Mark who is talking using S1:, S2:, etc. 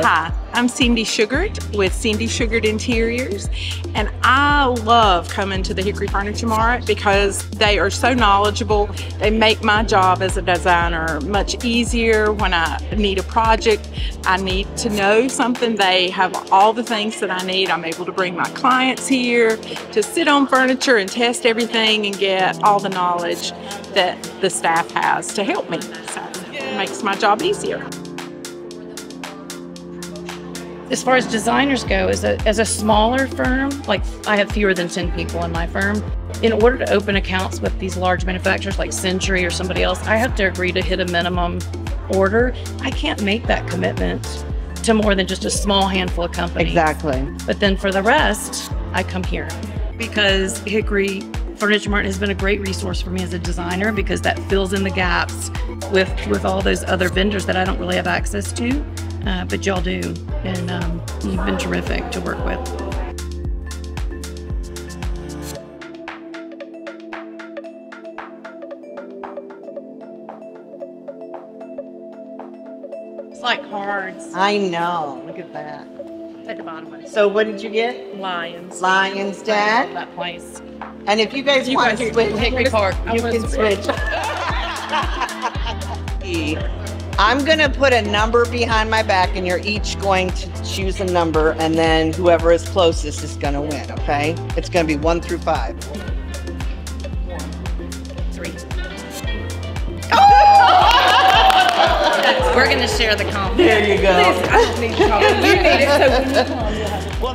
S1: Hi, I'm Cindy Sugart with Cindy Sugart Interiors, and I love coming to the Hickory Furniture Mart because they are so knowledgeable. They make my job as a designer much easier. When I need a project, I need to know something, they have all the things that I need. I'm able to bring my clients here to sit on furniture and test everything and get all the knowledge that the staff has to help me. So it makes my job easier.
S2: As far as designers go, as a smaller firm, like I have fewer than 10 people in my firm, in order to open accounts with these large manufacturers like Century or somebody else, I have to agree to hit a minimum order. I can't make that commitment to more than just a small handful of companies.
S3: Exactly.
S2: But then for the rest, I come here because Hickory Furniture Mart has been a great resource for me as a designer because that fills in the gaps with all those other vendors that I don't really have access to. But y'all do, and you've been terrific to work with.
S1: It's like cards.
S3: I know. Look at that.
S2: At the bottom of it.
S3: So what did you get?
S2: Lions.
S3: Lions Den.
S2: That place.
S3: And if you guys want to switch,
S2: Hickory Park.
S3: you can switch. I'm going to put a number behind my back, and you're each going to choose a number, and then whoever is closest is going to win, okay? It's going to be 1 through 5.
S2: 3. We're going to share the confidence.
S3: There you go.
S1: I don't need to call. You need it, so when you come, you'll have it.
S3: Well,